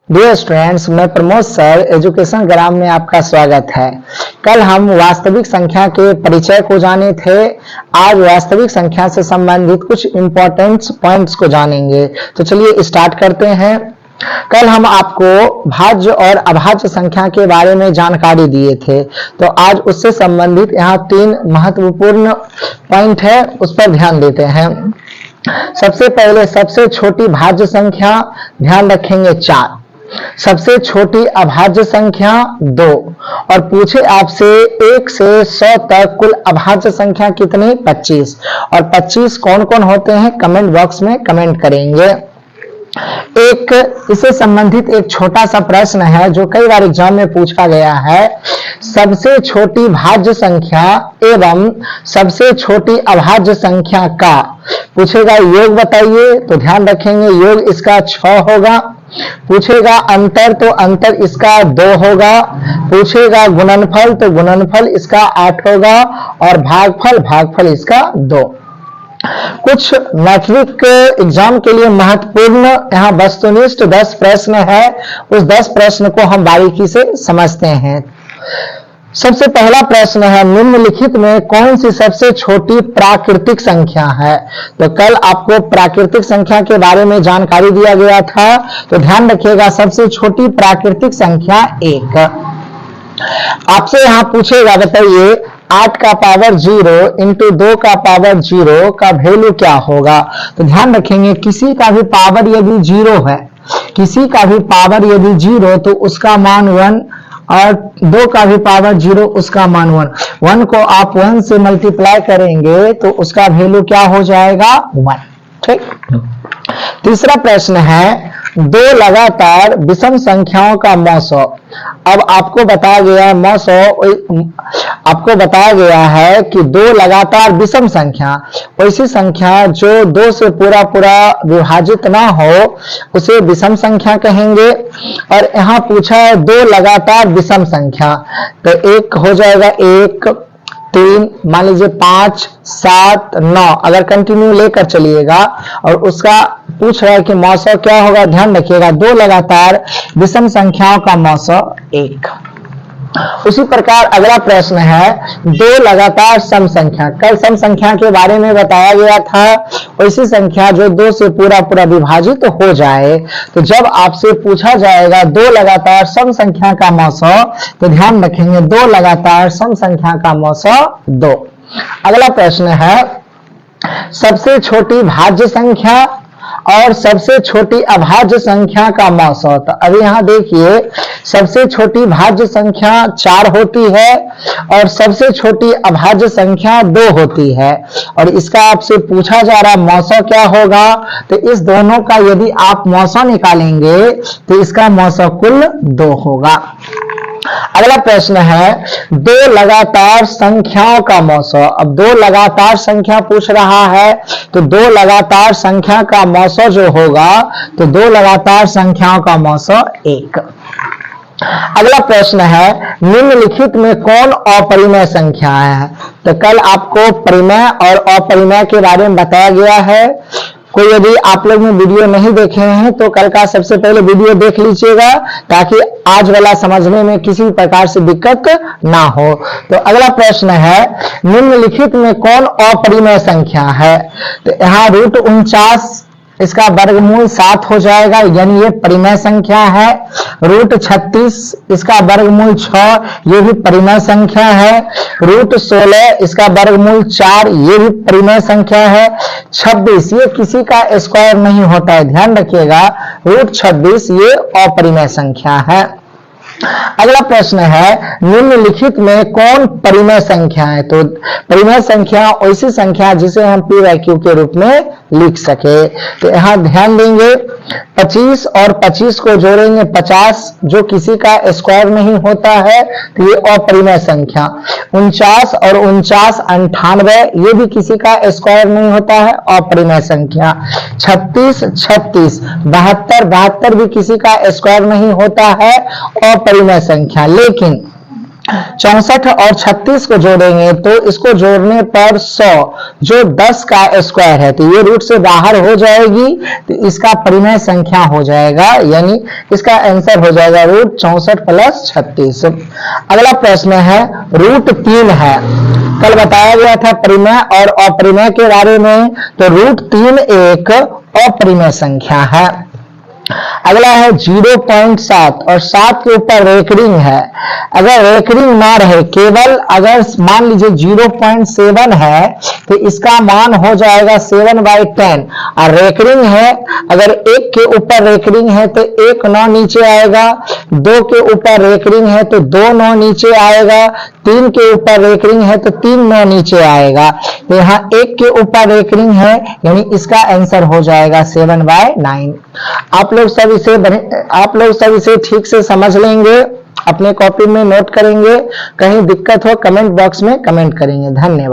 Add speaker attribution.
Speaker 1: Dear students, मैं Pramod sir education ग्राम में आपका स्वागत है। कल हम वास्तविक संख्या के परिचय को जाने थे। आज वास्तविक संख्या से संबंधित कुछ इंपॉर्टेंट पॉइंट्स को जानेंगे। तो चलिए स्टार्ट करते हैं। कल हम आपको भाज्य और अभाज्य संख्या के बारे में जानकारी दिए थे, तो आज उससे संबंधित यहाँ 3 महत्वपूर्ण पॉइंट है, उस पर ध्यान देते हैं। सबसे पहले सबसे छोटी भाज्य संख्या ध्यान रखेंगे 4, सबसे छोटी अभाज्य संख्या 2 और पूछे आपसे 1 से 100 तक कुल अभाज्य संख्या कितनी? 25। और 25 कौन कौन होते हैं कमेंट बॉक्स में कमेंट करेंगे। एक इससे संबंधित एक छोटा सा प्रश्न है जो कई बार एग्जाम में पूछा गया है। सबसे छोटी भाज्य संख्या एवं सबसे छोटी अभाज्य संख्या का पूछेगा योग बताइए, तो ध्यान रखेंगे योग इसका 6 होगा। पूछेगा अंतर, तो अंतर इसका 2 होगा। पूछेगा गुणनफल, तो गुणनफल इसका 8 होगा और भागफल इसका 2। कुछ मैट्रिक एग्जाम के लिए महत्वपूर्ण यहाँ वस्तुनिष्ठ 10 प्रश्न है। उस 10 प्रश्न को हम बारीकी से समझते हैं। सबसे पहला प्रश्न है, निम्नलिखित में कौन सी सबसे छोटी प्राकृतिक संख्या है? तो कल आपको प्राकृतिक संख्या के बारे में जानकारी दिया गया था, तो ध्यान रखिएगा सबसे छोटी प्राकृतिक संख्या 1। आपसे यहाँ पूछेगा बताइए 8 का पावर 0 इंटू 2 का पावर 0 का वैल्यू क्या होगा? तो ध्यान रखेंगे किसी का भी पावर यदि 0 है, किसी का भी पावर यदि 0 तो उसका मान 1 और 2 का भी पावर 0 उसका मान 1। 1 को आप 1 से मल्टीप्लाई करेंगे तो उसका वैल्यू क्या हो जाएगा? 1। ठीक। तीसरा प्रश्न है, 2 लगातार विषम संख्याओं का मौसो। अब आपको बताया गया है आपको बताया गया है कि 2 लगातार विषम संख्या, ऐसी संख्या जो 2 से पूरा विभाजित ना हो उसे विषम संख्या कहेंगे। और यहाँ पूछा है 2 लगातार विषम संख्या, तो एक हो जाएगा 1, 3, मान लीजिए 5, 7, 9, अगर कंटिन्यू लेकर चलिएगा और उसका पूछ रहा है कि मौसो क्या होगा, ध्यान रखिएगा 2 लगातार विषम संख्याओं का मौसो 1। उसी प्रकार अगला प्रश्न है, 2 लगातार सम संख्या। कल सम संख्या के बारे में बताया गया था, ऐसी संख्या जो 2 से पूरा विभाजित हो जाए। तो जब आपसे पूछा जाएगा 2 लगातार सम संख्या का मौसो, तो ध्यान रखेंगे 2 लगातार सम संख्या का मौसो 2। अगला प्रश्न है, सबसे छोटी भाज्य संख्या और सबसे छोटी अभाज्य संख्या का मौसो। तो अभी यहाँ देखिए सबसे छोटी भाज्य संख्या 4 होती है और सबसे छोटी अभाज्य संख्या 2 होती है। और इसका आपसे पूछा जा रहा मौसो क्या होगा, तो इस दोनों का यदि आप मौसो निकालेंगे तो इसका मौसो कुल 2 होगा। अगला प्रश्न है, 2 लगातार संख्याओं का मौसो। अब 2 लगातार संख्या पूछ रहा है, तो 2 लगातार संख्या का मौसो जो होगा, तो 2 लगातार संख्याओं का मौसो 1। अगला प्रश्न है, निम्नलिखित में कौन अपरिमेय संख्या है? तो कल आपको परिमेय और अपरिमेय के बारे में बताया गया है। कोई यदि आप लोग ने वीडियो नहीं देखे हैं तो कल का सबसे पहले वीडियो देख लीजिएगा, ताकि आज वाला समझने में किसी प्रकार से दिक्कत ना हो। तो अगला प्रश्न है, निम्नलिखित में कौन अपरिमेय संख्या है? तो यहाँ √49 इसका वर्गमूल 7 हो जाएगा, यानी ये परिमेय संख्या है। √36 इसका वर्गमूल 6, ये भी परिमेय संख्या है। √16 इसका वर्गमूल 4, ये भी परिमेय संख्या है। 26 ये किसी का स्क्वायर नहीं होता है, ध्यान रखिएगा √26 ये अपरिमेय संख्या है। अगला प्रश्न है, निम्नलिखित में कौन परिमेय संख्या है? तो परिमेय संख्या ऐसी संख्या जिसे हम p/q के रूप में लिख सके। तो यहाँ ध्यान देंगे 25 और 25 को जोड़ेंगे 50, जो किसी का स्क्वायर नहीं होता है, तो ये अपरिमेय संख्या। 49 और 49 98, ये भी किसी का स्क्वायर नहीं होता है, अपरिमेय संख्या। 36 36 72 72 भी किसी का स्क्वायर नहीं होता है, अपरिमेय संख्या। लेकिन 64 और 36 को जोड़ेंगे तो इसको जोड़ने पर 100 जो 10 का स्क्वायर है, तो ये रूट से बाहर हो जाएगी, तो इसका परिमेय संख्या हो जाएगा, यानी इसका आंसर हो जाएगा रूट 64 प्लस 36। अगला प्रश्न है रूट 3 है। कल बताया गया था परिमेय और अपरिमेय के बारे में, तो रूट 3 एक अपरिमेय संख्या है। अगला है 0.7 और 7 के ऊपर रेकरिंग है। अगर रेकरिंग ना रहे, केवल अगर मान लीजिए 0.7 है तो इसका मान हो जाएगा 7/10, और रेकरिंग है, अगर 1 के ऊपर रेकरिंग है तो 1 9 नीचे आएगा, 2 के ऊपर रेकरिंग है तो 2 9 नीचे आएगा, 3 के ऊपर रेकरिंग है तो 3 9 नीचे आएगा। तो यहाँ 1 के ऊपर रेकरिंग है, यानी इसका आंसर हो जाएगा 7/9। आप लोग सब इसे ठीक से समझ लेंगे, अपने कॉपी में नोट करेंगे, कहीं दिक्कत हो कमेंट बॉक्स में कमेंट करेंगे। धन्यवाद।